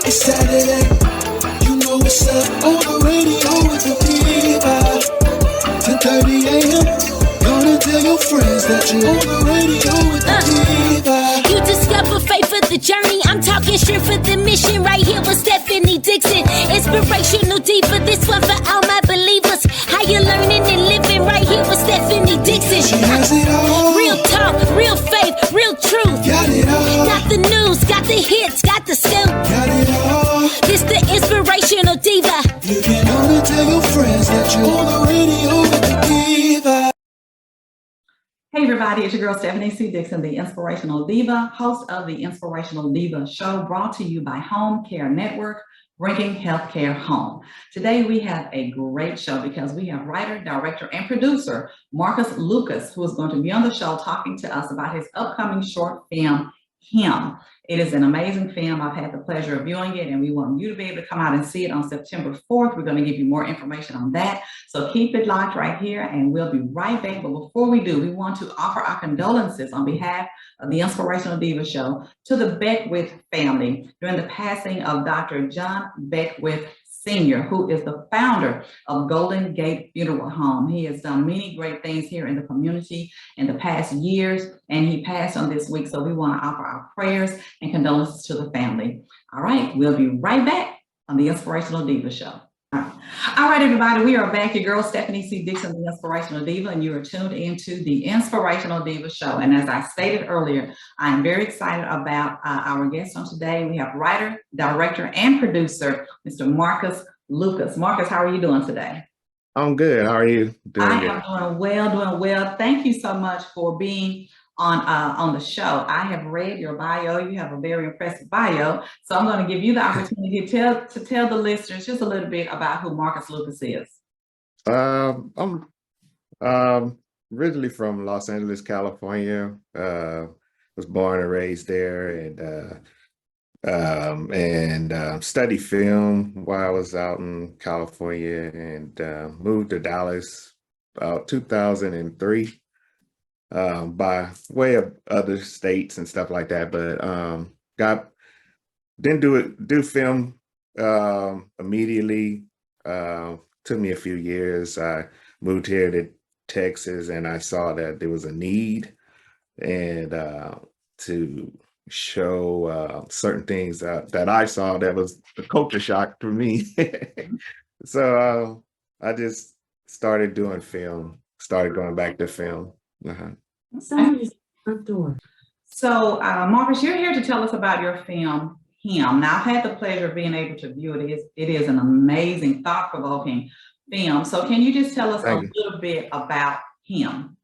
It's Saturday, you know what's up on the radio with the diva. 10:30 a.m. Gonna tell your friends that you on the radio with the diva. You discover faith for the journey. I'm talking straight for the mission. Right here with Stephanie Dixon, Inspirational Diva. This one for all my believers. How you learning and living? Right here with Stephanie Dixon. She has it all. Real talk, real faith, real truth. Got it all. Got the news, got the hits, got the scoop. Got it all. This the Inspirational Diva. You can only tell your friends that you on the radio with the diva. Hey everybody, it's your girl Stephanie C Dixon, the Inspirational Diva, host of the Inspirational Diva Show, brought to you by Home Care Network, bringing healthcare home. Today we have a great show because we have writer, director, and producer Marcus Lucus, who is going to be on the show talking to us about his upcoming short film, Him. It is an amazing film. I've had the pleasure of viewing it, and we want you to be able to come out and see it on September 4th. We're going to give you more information on that. So keep it locked right here, and we'll be right back. But before we do, we want to offer our condolences on behalf of the Inspirational Diva Show to the Beckwith family during the passing of Dr. John Beckwith Sr., who is the founder of Golden Gate Funeral Home. He has done many great things here in the community in the past years, and he passed on this week. So we want to offer our prayers and condolences to the family. All right, we'll be right back on the Inspirational Diva Show. All right, everybody, we are back. Your girl, Stephanie C Dixon, the Inspirational Diva, and you are tuned into the Inspirational Diva Show. And as I stated earlier, I am very excited about our guest on today. We have writer, director, and producer, Mr. Marcus Lucus. Marcus, how are you doing today? I'm good. How are you doing? I am doing well. Thank you so much for being on the show. I have read your bio. You have a very impressive bio. So I'm going to give you the opportunity to tell the listeners just a little bit about who Marcus Lucus is. I'm originally from Los Angeles, California. Was born and raised there, and studied film while I was out in California, and moved to Dallas about 2003. By way of other states and stuff like that, but didn't do film immediately. Took me a few years. I moved here to Texas, and I saw that there was a need, and to show certain things that I saw that was a culture shock for me. So I just started doing film. Started going back to film. So, Marcus, you're here to tell us about your film, Him. Now, I've had the pleasure of being able to view it. It is an amazing, thought-provoking film. So, can you just tell us a little bit about Him?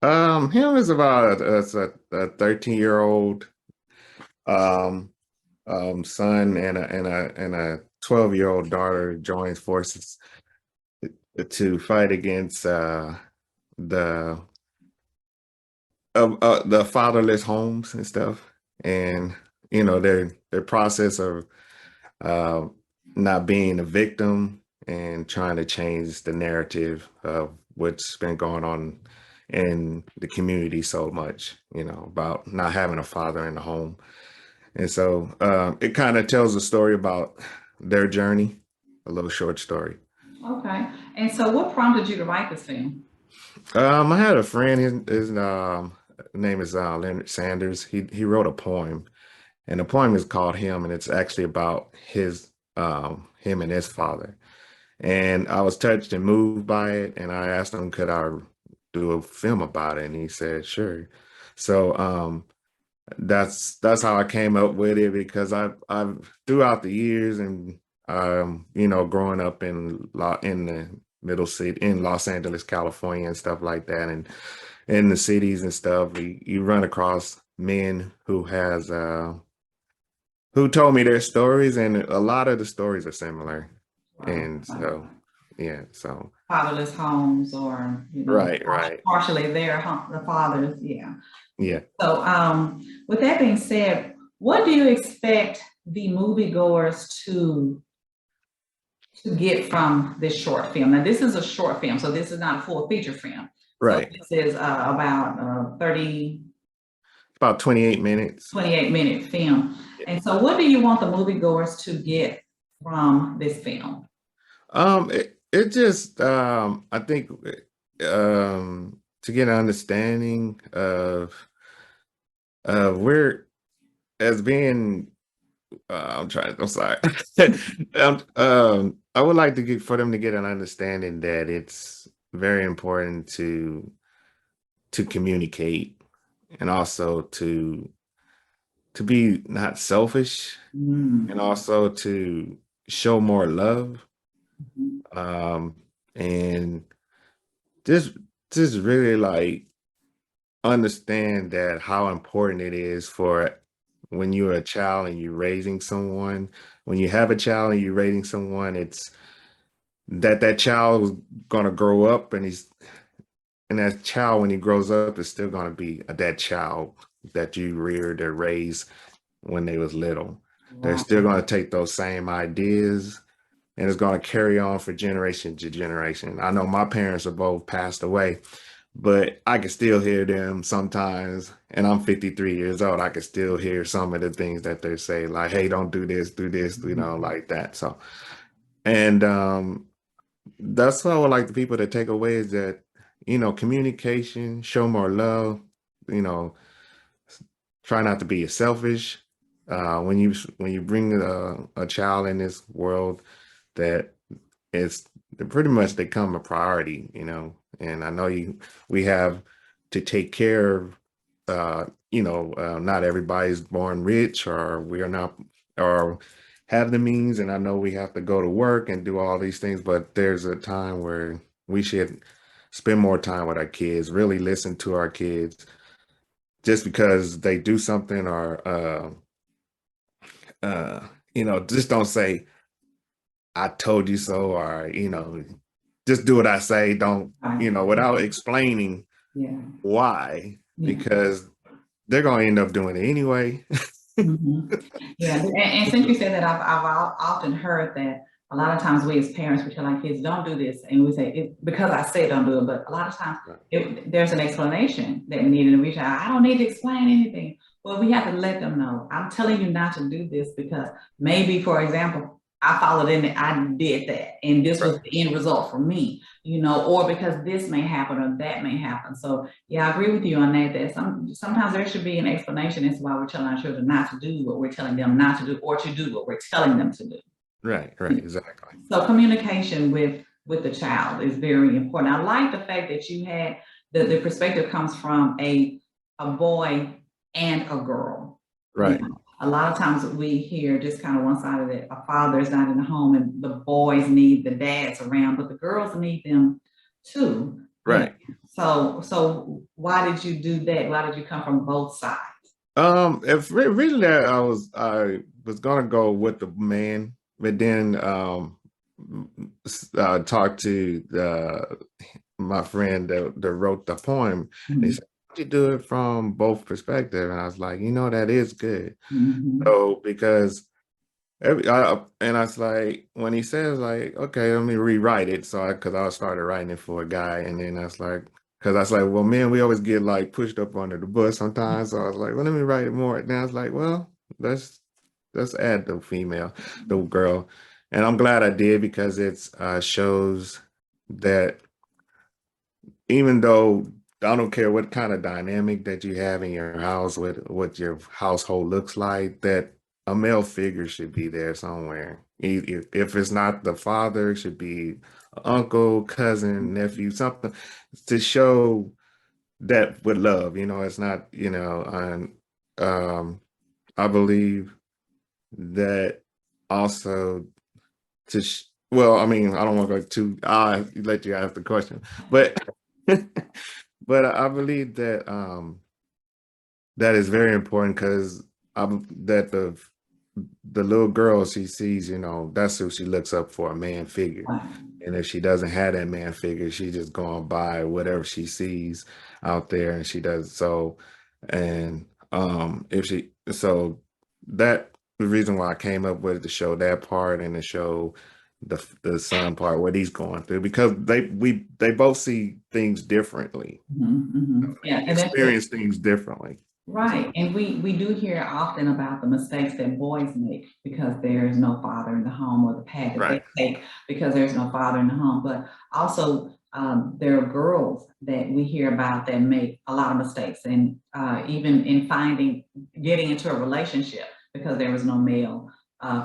Him is about a 13-year-old son and a 12-year-old daughter joins forces to fight against the fatherless homes and stuff, and their process of not being a victim and trying to change the narrative of what's been going on in the community so much, about not having a father in the home. And so it kind of tells a story about their journey, a little short story. Okay. And so what prompted you to write this film? I had a friend, his name is Leonard Sanders. He wrote a poem, and the poem is called Him, and it's actually about him and his father. And I was touched and moved by it, and I asked him, could I do a film about it? And he said, sure. So that's how I came up with it, because I've throughout the years and growing up in the middle city in Los Angeles, California, and stuff like that, and in the cities and stuff, you run across men who told me their stories, and a lot of the stories are similar. Wow. And so so fatherless homes, or right, partially their the fathers, yeah. So with that being said, what do you expect the moviegoers to get from this short film? Now, this is a short film, so this is not a full feature film. Right. So this is about 28 minutes. 28-minute film. And so what do you want the moviegoers to get from this film? It just I think to get an understanding of where as being I'm sorry. I would like to get for them to get an understanding that it's very important to communicate and also to be not selfish and also to show more love and just really like understand that how important it is for when you're a child and you're raising someone, when you have a child and you're raising someone, it's that child is gonna grow up and that child when he grows up is still gonna be that child that you reared or raised when they was little. They're still gonna take those same ideas and it's gonna carry on for generation to generation. I know my parents are both passed away, but I can still hear them sometimes. And I'm 53 years old. I can still hear some of the things that they say, like, hey, don't do this, like that. So, and that's what I would like the people to take away is that, communication, show more love, you know, try not to be selfish. When you bring a child in this world, that it's pretty much they become a priority, and I know we have to take care of, not everybody's born rich or we are not, or have the means. And I know we have to go to work and do all these things, but there's a time where we should spend more time with our kids, really listen to our kids just because they do something or, just don't say, I told you so, or, just do what I say. Don't, without explaining why, because they're going to end up doing it anyway. Yeah. And since you said that, I've often heard that a lot of times we as parents, we tell our kids, don't do this. And we say, because I said don't do it. But a lot of times there's an explanation that we need. And we say, I don't need to explain anything. Well, we have to let them know. I'm telling you not to do this because maybe, for example, I followed in and I did that. And this was the end result for me, or because this may happen or that may happen. So yeah, I agree with you on that sometimes there should be an explanation as to why we're telling our children not to do what we're telling them not to do, or to do what we're telling them to do. Right, exactly. So communication with the child is very important. I like the fact that you had the perspective comes from a boy and a girl. Right. A lot of times we hear just kind of one side of it. A father is not in the home and the boys need the dads around, but the girls need them too. Right. So why did you do that? Why did you come from both sides? If really I was gonna go with the man, but then talked to my friend that wrote the poem. And he said, you do it from both perspectives, and I was like, that is good. So because and I was like, when he says like, okay, let me rewrite it, so because I started writing it for a guy, and then I was like, well, man, we always get like pushed up under the bus sometimes, so I was like, well, let me write it more. And I was like, well, let's add the girl, and I'm glad I did because it's shows that even though I don't care what kind of dynamic that you have in your house, what your household looks like, that a male figure should be there somewhere. If it's not the father, it should be uncle, cousin, nephew, something to show that with love. It's not, and I believe that also well, I mean, I don't want to go too, I'll let you ask the question, but but I believe that that is very important because that the little girl she sees, that's who she looks up for, a man figure. And if she doesn't have that man figure, she just going by whatever she sees out there, and she does so. And that the reason why I came up with it, to show that part and to show the son part, what he's going through, because they both see things differently. Yeah, and experience things differently. Right. And we do hear often about the mistakes that boys make because there is no father in the home, or the path that Right. they take because there's no father in the home. But also, there are girls that we hear about that make a lot of mistakes, and even in getting into a relationship because there was no male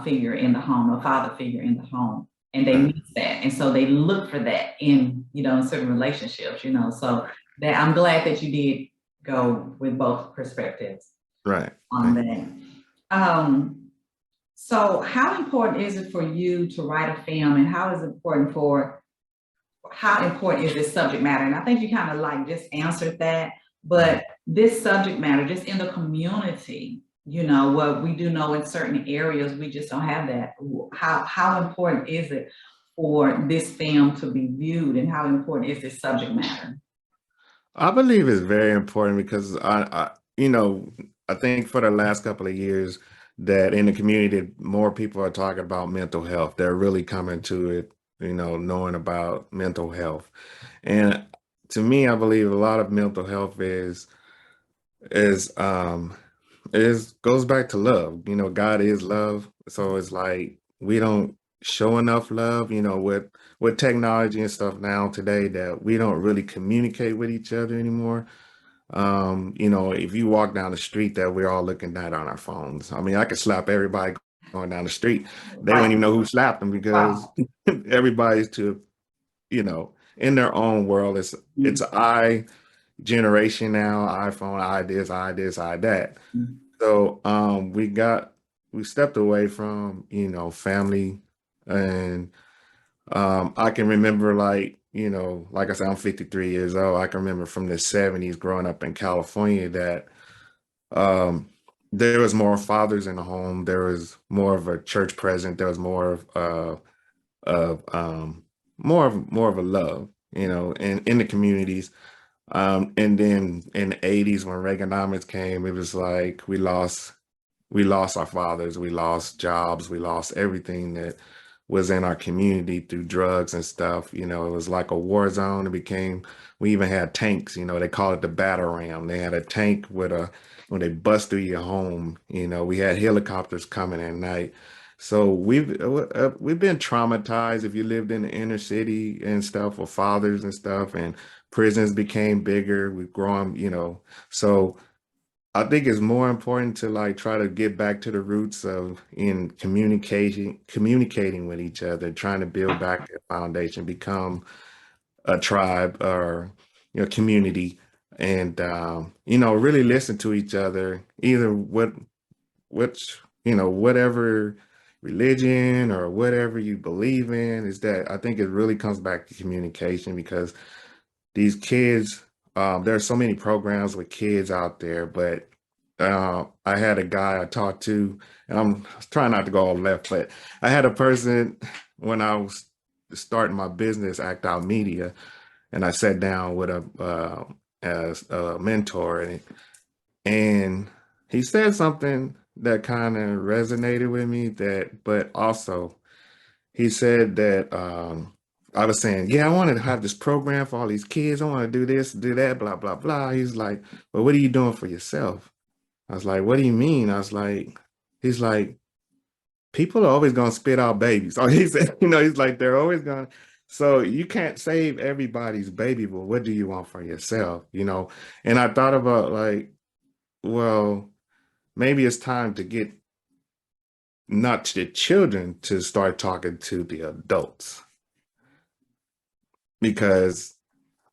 figure in the home, no father figure in the home. And they Right. miss that. And so they look for that in, in certain relationships, So that I'm glad that you did go with both perspectives Right. on that. So how important is it for you to write a film, and how important is this subject matter? And I think you kind of like just answered that, but this subject matter just in the community, what we do know in certain areas, we just don't have that. How important is it for this film to be viewed, and how important is this subject matter? I believe it's very important because I think for the last couple of years that in the community, more people are talking about mental health. They're really coming to it, knowing about mental health. And to me, I believe a lot of mental health is goes back to love. God is love. So it's like we don't show enough love, with technology and stuff now today, that we don't really communicate with each other anymore. If you walk down the street, that we're all looking at on our phones. I mean, I could slap everybody going down the street. They Right. wouldn't even know who slapped them because Wow. everybody's in their own world. It's I generation now, iPhone, I this, I that. Mhm. So we stepped away from, family, and I can remember, like I said, I'm 53 years old. I can remember from the 70s growing up in California that um there was more fathers in the home. There was more of a church present. There was more of more of a love, in the communities. And then in the 80s when Reaganomics came, it was like we lost our fathers, we lost jobs, we lost everything that was in our community through drugs and stuff. It was like a war zone. We even had tanks, they call it the battle ram. They had a tank when they bust through your home, we had helicopters coming at night. So we've been traumatized if you lived in the inner city and stuff with fathers and stuff, and prisons became bigger. We've grown, so I think it's more important to like try to get back to the roots of in communicating with each other, trying to build back a foundation, become a tribe or community, and really listen to each other, either whatever religion or whatever you believe in. Is that I think it really comes back to communication, because these kids, there are so many programs with kids out there, but I had a guy I talked to, and I'm trying not to go all left, but I had a person when I was starting my business, Act Out Media, and I sat down with as a mentor, and he said something that kind of resonated with me. But also he said that I was saying, yeah, I wanted to have this program for all these kids. I want to do this, do that, blah, blah, blah. He's like, well, what are you doing for yourself? I was like, what do you mean? He's like, people are always going to spit out babies. So he said, he's like, they're always going to. So you can't save everybody's baby, but what do you want for yourself? And I thought about like, well, maybe it's time to get not to the children to start talking to the adults, because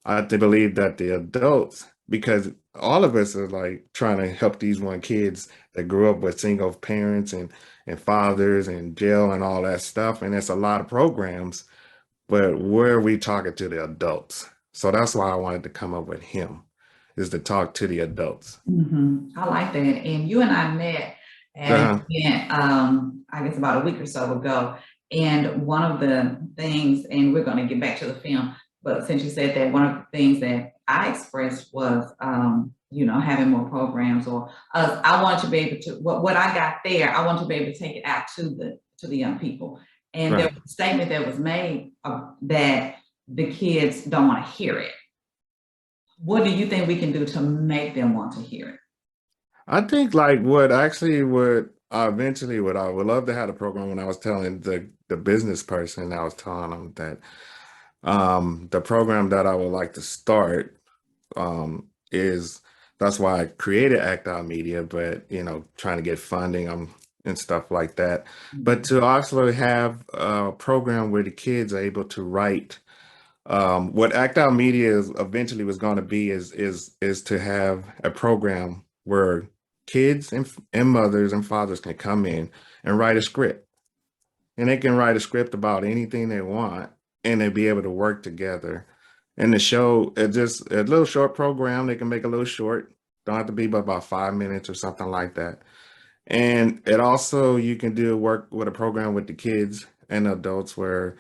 I believe that the adults, because all of us are like trying to help these one kids that grew up with single parents and fathers and jail and all that stuff. And it's a lot of programs, but where are we talking to the adults? So that's why I wanted to come up with him, is to talk to the adults. I like that. And you and I met at an Uh-huh. event, I guess about a week or so ago. And one of the things, and we're going to get back to the film, but since you said that, one of the things that I expressed was, having more programs, or I want to be able to, what I got there, I want to be able to take it out to the young people. And there Right. was a statement that was made that the kids don't want to hear it. What do you think we can do to make them want to hear it? I think like what actually would eventually what I would love to have a program when I was telling the business person, I was telling them that the program that I would like to start is that's why I created Act Out Media, but trying to get funding and stuff like that. But to also have a program where the kids are able to write. What Act Out Media is eventually was going to be is to have a program where kids and mothers and fathers can come in and write a script, and they can write a script about anything they want, and they be able to work together. And the show, it's just a little short program. They can make a little short, don't have to be but about 5 minutes or something like that. And it also you can do work with a program with the kids and adults where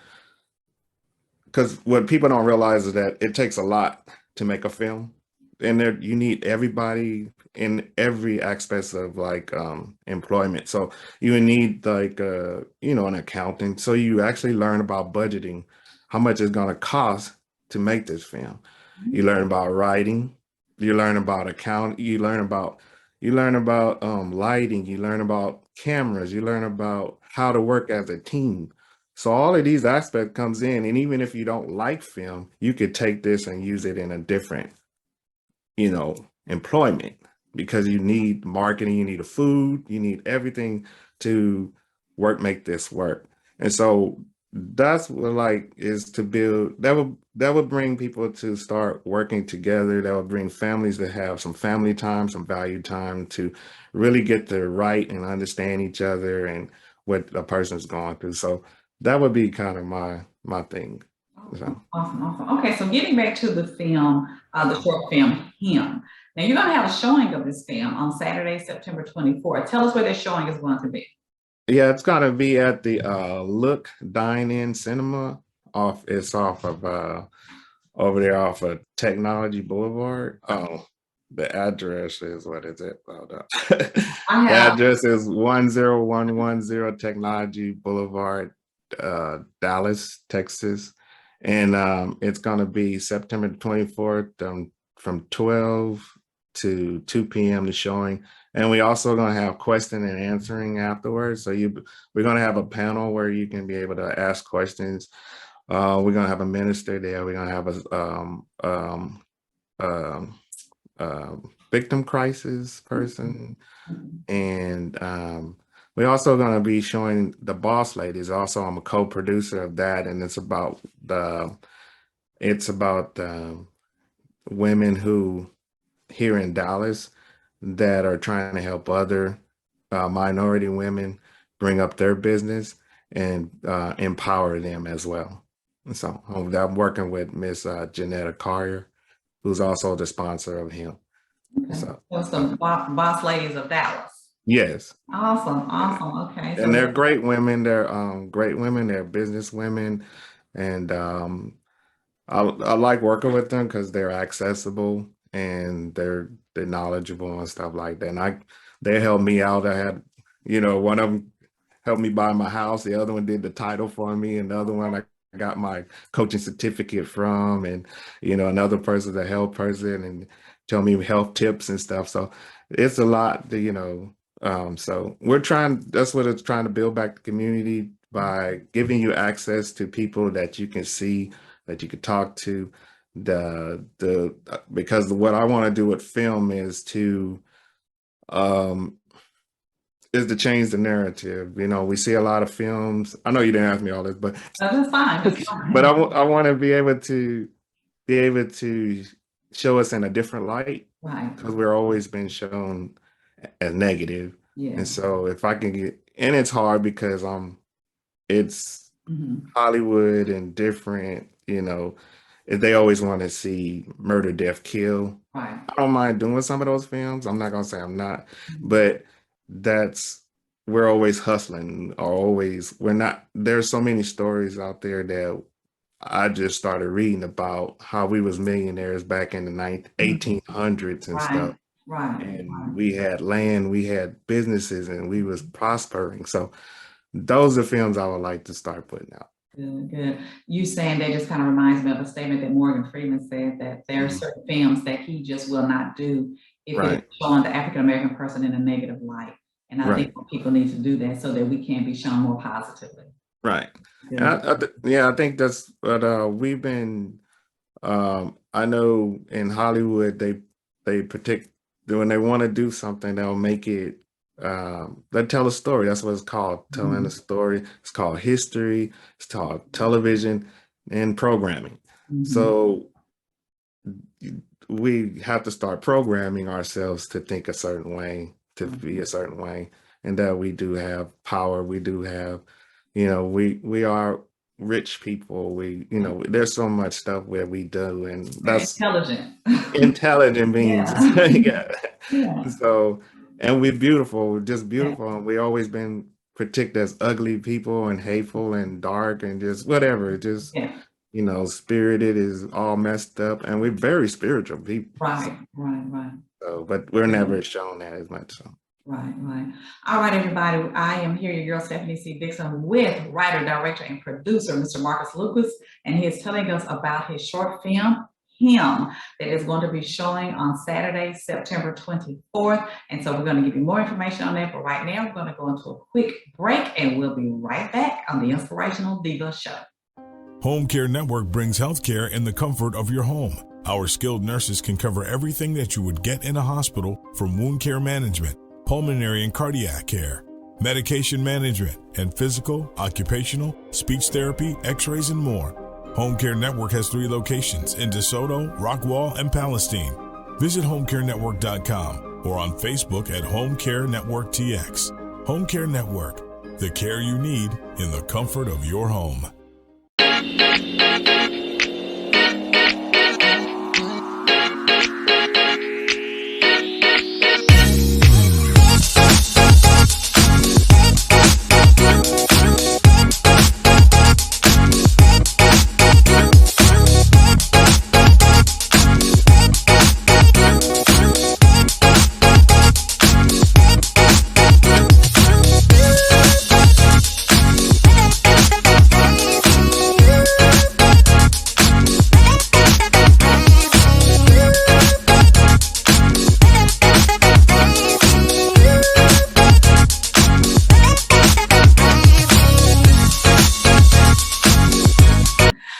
because what people don't realize is that it takes a lot to make a film, and there you need everybody in every aspect of like employment. So you need like an accountant. So you actually learn about budgeting, how much it's going to cost to make this film. You learn about writing, you learn about you learn about lighting, you learn about cameras, you learn about how to work as a team. So all of these aspects comes in, and even if you don't like film, you could take this and use it in a different, employment, because you need marketing, you need a food, you need everything to make this work. And so that's what like is to build that would bring people to start working together. That would bring families to have some family time, some value time to really get to write and understand each other and what a person's going through. So that would be kind of my thing. So Awesome. Okay, so getting back to the film, the short film, Him. Now you're gonna have a showing of this film on Saturday, September 24th. Tell us where this showing is going to be. yeah, it's gonna be at the Look Dine-In Cinema. It's off of over there off of Technology Boulevard. Oh, the address is what is it? Hold up. The address is 10110 Technology Boulevard, Dallas, Texas. And it's gonna be September 24th from 12 to 2 p.m. the showing. And we also gonna have question and answering afterwards. So we're gonna have a panel where you can be able to ask questions. We're gonna have a minister there. We're gonna have a victim crisis person, and we're also gonna be showing The Boss Ladies. Also, I'm a co-producer of that, and it's about women who here in Dallas that are trying to help other minority women bring up their business and empower them as well. And so I'm working with Miss Janetta Carrier, who's also the sponsor of Him. Okay. So some boss ladies of Dallas. Yes. Awesome. Okay. And they're great women. They're great women. They're business women, and I like working with them because they're accessible and they're knowledgeable and stuff like that. And they helped me out. I had, one of them helped me buy my house. The other one did the title for me, and the other one I got my coaching certificate from, and another person's a health person and tell me health tips and stuff. So it's a lot to, so that's what it's trying to build back the community by giving you access to people that you can see, that you could talk to. Because what I want to do with film is to change the narrative. We see a lot of films. I know you didn't ask me all this, but that's fine. But I want to be able to show us in a different light, right? Because we're always been shown as negative. Yeah. And so if I can and it's hard because it's Hollywood and different, if they always want to see murder, death, kill. Right. I don't mind doing some of those films. I'm not gonna say I'm not, but we're always hustling, or we're not. There's so many stories out there that I just started reading about how we was millionaires back in the 1800s and stuff. Right. And we had land, we had businesses, and we was prospering. So those are films I would like to start putting out. Good. You saying that just kind of reminds me of a statement that Morgan Freeman said, that there are certain films that he just will not do if Right. it's showing the African American person in a negative light. And I think people need to do that so that we can be shown more positively. Right. Yeah. And I think that's what we've been. I know in Hollywood they predict when they want to do something, they'll make it. They tell a story. That's what it's called, telling a story. It's called history. It's called television and programming. So we have to start programming ourselves to think a certain way, to be a certain way, and that we do have power. We do have, we are rich people. There's so much stuff where we do, and that's intelligent beings. Yeah. So, and we're beautiful, just beautiful, and we always been protected as ugly people and hateful and dark and just whatever, just spirited is all messed up, and we're very spiritual people. Right. So, but we're never shown that as much. So. Right. All right, everybody. I am here, your girl Stephanie C Dixon, with writer, director, and producer Mr. Marcus Lucus, and he is telling us about his short film, Him, that is going to be showing on Saturday, September 24th. And so we're going to give you more information on that. But right now, we're going to go into a quick break, and we'll be right back on the Inspirational Diva Show. Home Care Network brings healthcare in the comfort of your home. Our skilled nurses can cover everything that you would get in a hospital, from wound care management, pulmonary and cardiac care, medication management, and physical, occupational, speech therapy, x-rays, and more. Home Care Network has 3 locations in DeSoto, Rockwall, and Palestine. Visit homecarenetwork.com or on Facebook at Home Care Network TX. Home Care Network, the care you need in the comfort of your home.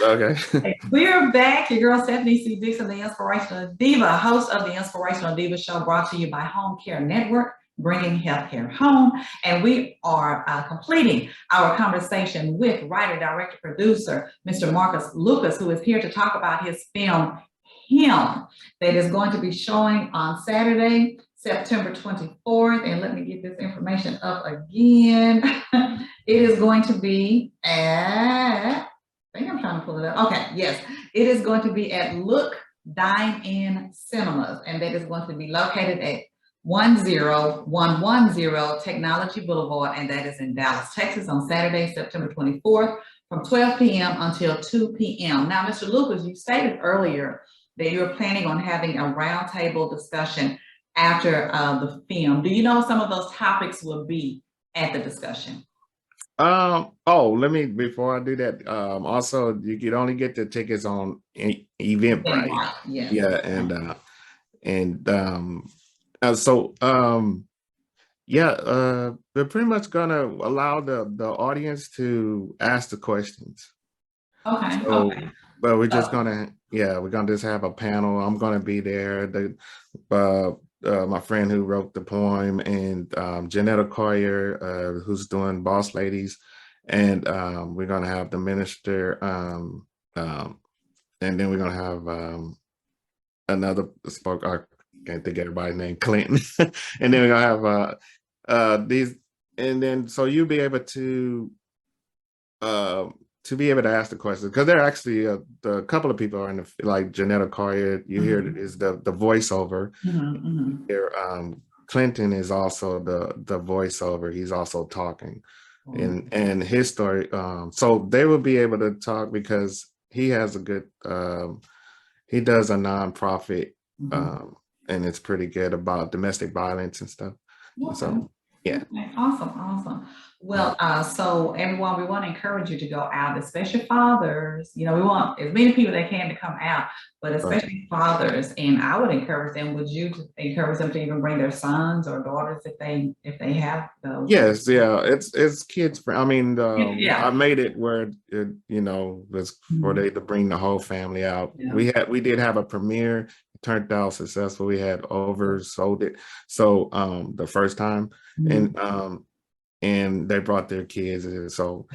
Okay. We're back. Your girl Stephanie C Dixon, the Inspirational Diva, host of the Inspirational Diva Show, brought to you by Home Care Network, bringing healthcare home. And we are completing our conversation with writer, director, producer, Mr. Marcus Lucus, who is here to talk about his film, Him, that is going to be showing on Saturday, September 24th. And let me get this information up again. It is going to be at, I think I'm trying to pull it up. Okay, yes. It is going to be at Look Dine-In Cinemas, and that is going to be located at 10110 Technology Boulevard, and that is in Dallas, Texas, on Saturday, September 24th, from 12 p.m. until 2 p.m. Now, Mr. Lucas, you stated earlier that you're planning on having a roundtable discussion after the film. Do you know some of those topics will be at the discussion? Before I do that, also you could only get the tickets on Eventbrite. We're pretty much gonna allow the audience to ask the questions. Okay. But we're just we're gonna just have a panel. I'm gonna be there. My friend who wrote the poem, and Janetta Collier, who's doing Boss Ladies, and we're gonna have the minister, and then we're gonna have another spoke. I can't think of everybody's name, Clinton, and then we're gonna have these, and then so you'll be able to be able to ask the questions, because there are actually a couple of people are in the, like Janetta Collier, you hear it is the voiceover. Here, Clinton is also the voiceover. He's also talking, and his story. So they will be able to talk because he has a good. He does a nonprofit, and it's pretty good about domestic violence and stuff. So Yeah. Okay, awesome. Well, so everyone, we want to encourage you to go out, especially fathers. We want as many people that can to come out, but especially fathers. And I would encourage them. Would you encourage them to even bring their sons or daughters if they have those? Yes, yeah, it's kids. I mean, Yeah. I made it where it, was for they to bring the whole family out. Yeah. We did have a premiere. It turned out successful. We had oversold it. So the first time, and they brought their kids, and so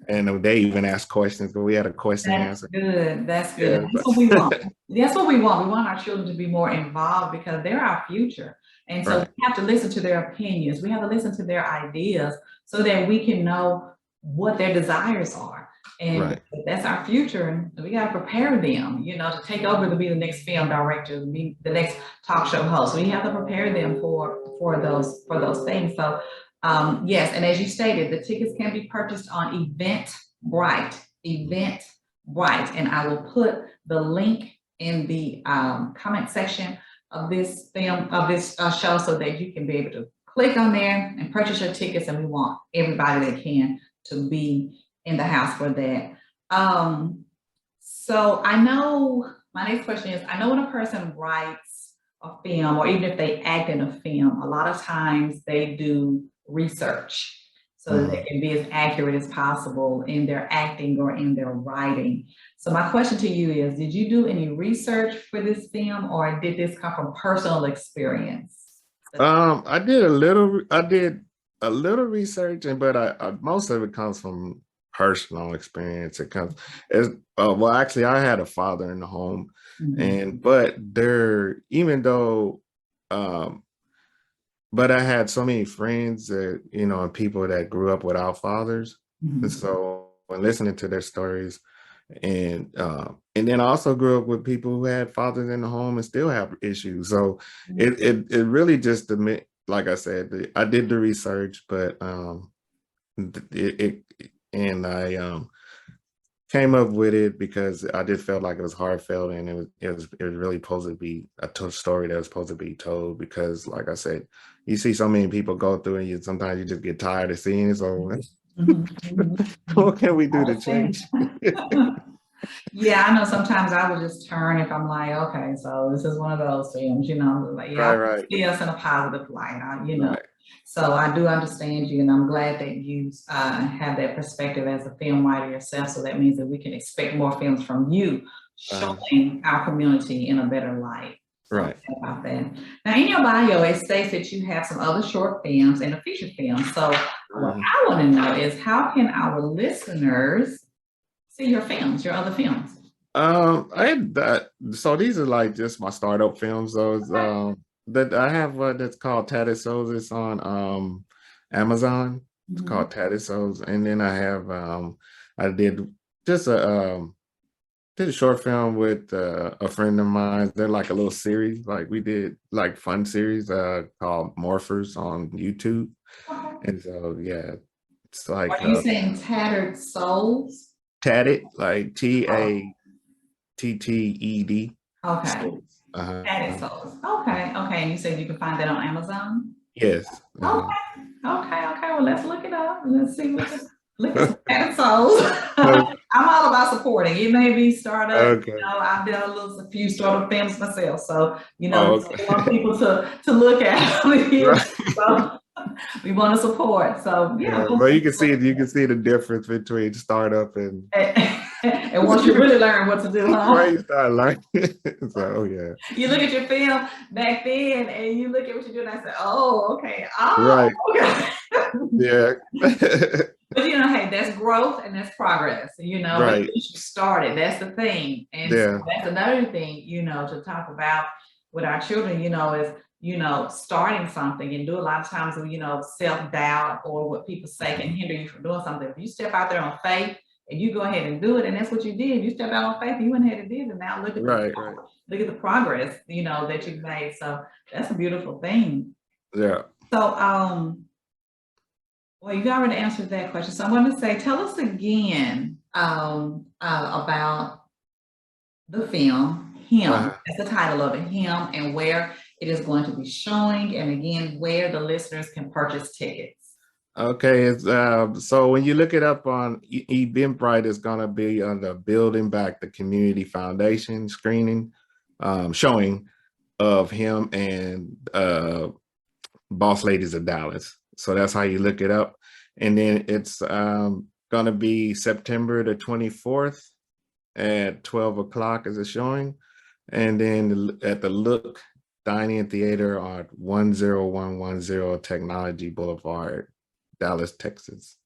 and they even asked questions. But we had a question and answer. That's good. That's what we want. That's what we want. We want our children to be more involved because they're our future. And so we have to listen to their opinions. We have to listen to their ideas so that we can know what their desires are. And that's our future. And we got to prepare them, to take over to be the next film director, to be the next talk show host. So we have to prepare them for those things. So yes, and as you stated, the tickets can be purchased on Eventbrite, and I will put the link in the comment section of this show so that you can be able to click on there and purchase your tickets. And we want everybody that can to be in the house for that. So I know my next question is, I know when a person writes a film, or even if they act in a film, a lot of times they do research so that they can be as accurate as possible in their acting or in their writing. So my question to you is, did you do any research for this film, or did this come from personal experience? I did a little research, but I most of it comes from personal experience. It comes as well, actually, I had a father in the home, but I had so many friends that, and people that grew up without fathers. And so when listening to their stories, and then I also grew up with people who had fathers in the home and still have issues. So it really just, like I said, I did the research, but I came up with it because I just felt like it was heartfelt, and it was really supposed to be a story that was supposed to be told. Because, like I said, you see so many people go through, and sometimes you just get tired of seeing it. So, what can we do to change? Yeah, I know sometimes I would just turn if I'm like, okay, so this is one of those films, like, see us in a positive light, So I do understand you, and I'm glad that you have that perspective as a film writer yourself. So that means that we can expect more films from you, showing our community in a better light. So about that. Now, in your bio, it states that you have some other short films and a feature film. So what I want to know is, how can our listeners see your films, your other films? So these are like just my startup films. Those that I have one that's called Tatted Souls. It's on Amazon. It's called Tatted Souls. And then I have I did just did a short film with a friend of mine. They're like a little series, like we did like fun series called Morphers on YouTube. And so it's like, are you saying Tattered Souls? Tatted, like TATTED. Okay. Tatted Souls. Okay. And you said you can find that on Amazon? Yes. Okay. Well, let's look it up. Let's see what look at Tatted Souls. I'm all about supporting. It may be startup. I've done a few startup films myself, so I want people to look at. So, we want to support. So but you can see the difference between startup and once you really learn what to do, right, you start learning. So you look at your film back then and you look at what you're doing, I say, okay. But hey, that's growth and that's progress, right. You started, that's the thing. And so that's another thing, to talk about with our children, is starting something. And do a lot of times, self-doubt or what people say can hinder you from doing something. If you step out there on faith and you go ahead and do it, and that's what you did. You stepped out on faith and you went ahead and did it. And now look at look at the progress, that you've made. So that's a beautiful thing. Yeah. So well, you already answered that question. So I want to say, tell us again about the film, Him. That's the title of it, Him, and where it is going to be showing, and again, where the listeners can purchase tickets. Okay, it's so when you look it up on Eventbrite, it's gonna be on the Building Back the Community Foundation screening, showing of him and Boss Ladies of Dallas. So that's how you look it up. And then it's gonna be September the 24th at 12 o'clock as a showing. And then at the Look Dining and Theater on 10110 Technology Boulevard, Dallas, Texas.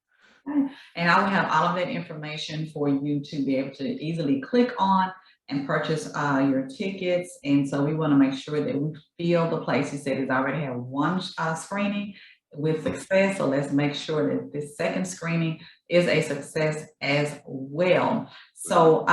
And I will have all of that information for you to be able to easily click on and purchase your tickets. And so we want to make sure that we fill the place. You said it's already had one screening with success. So let's make sure that this second screening is a success as well. So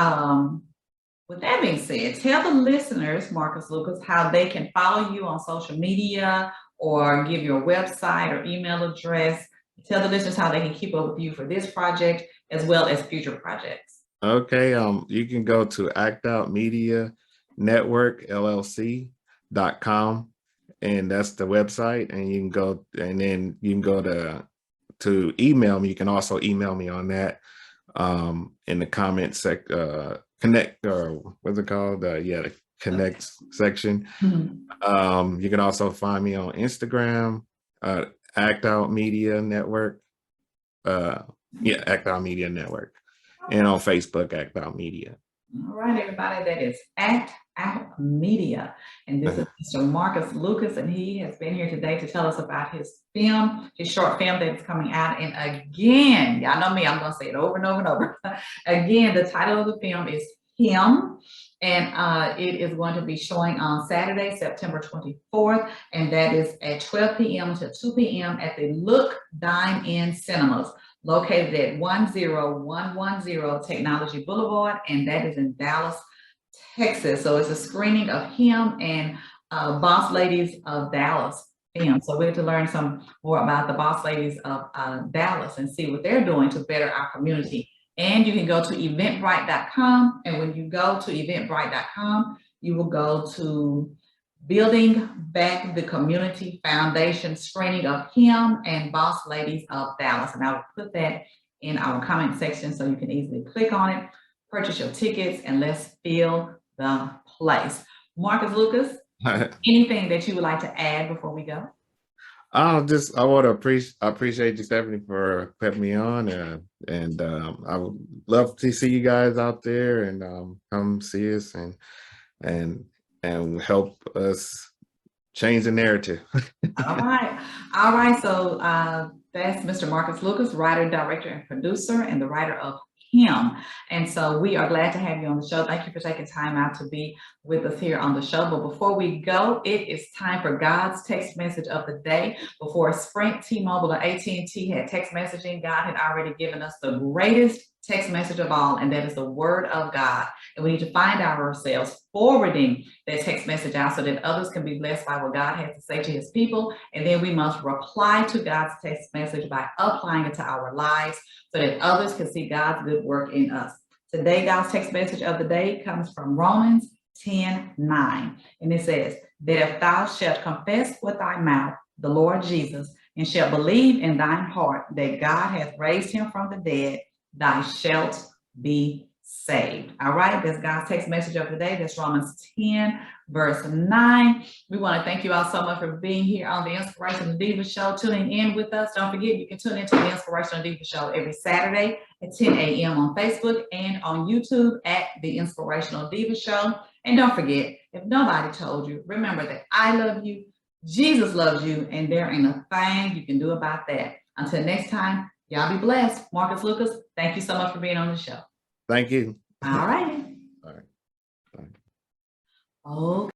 with that being said, tell the listeners, Marcus Lucus, how they can follow you on social media or give your website or email address. Tell the listeners how they can keep up with you for this project as well as future projects. Okay, you can go to Act Out Media Network LLC.com, and that's the website. And you can go, and then you can go to email me. You can also email me on that in the comment connect, or what's it called? The connect section. Mm-hmm. You can also find me on Instagram, Act Out Media Network. Act Out Media Network. And on Facebook, Act Out Media. All right, everybody, that is Act Out Media. And this is Mr. Marcus Lucus, and he has been here today to tell us about his film, his short film that is coming out. And again, y'all know me, I'm going to say it over and over and over. Again, the title of the film is Him. And it is going to be showing on Saturday, September 24th, and that is at 12 p.m. to 2 p.m. at the Look Dine-In Cinemas, located at 10110 Technology Boulevard, and that is in Dallas, Texas. So it's a screening of Him and Boss Ladies of Dallas film. So we have to learn some more about the Boss Ladies of Dallas and see what they're doing to better our community. And you can go to eventbrite.com. And when you go to eventbrite.com, you will go to Building Back the Community Foundation screening of Him and Boss Ladies of Dallas. And I will put that in our comment section so you can easily click on it, purchase your tickets, and let's fill the place. Marcus Lucus, anything that you would like to add before we go? I want to appreciate you, Stephanie, for putting me on, and I would love to see you guys out there and come see us and help us change the narrative. All right. So that's Mr. Marcus Lucus, writer, director, and producer, and the writer of Him. And so we are glad to have you on the show. Thank you for taking time out to be with us here on the show. But before we go, it is time for God's text message of the day. Before Sprint, T-Mobile, or AT&T had text messaging, God had already given us the greatest text message of all, and that is the Word of God. And we need to find ourselves forwarding that text message out so that others can be blessed by what God has to say to His people. And then we must reply to God's text message by applying it to our lives so that others can see God's good work in us. Today, God's text message of the day comes from Romans 10:9. And it says, that if thou shalt confess with thy mouth the Lord Jesus, and shalt believe in thine heart that God hath raised him from the dead, thou shalt be saved. All right, that's God's text message of the day. That's Romans 10, verse 9. We want to thank you all so much for being here on the Inspirational Diva Show, tuning in with us. Don't forget, you can tune into the Inspirational Diva Show every Saturday at 10 a.m. on Facebook and on YouTube at the Inspirational Diva Show. And don't forget, if nobody told you, remember that I love you, Jesus loves you, and there ain't a thing you can do about that. Until next time, y'all be blessed. Marcus Lucus, thank you so much for being on the show. Thank you. All right. All right. Okay.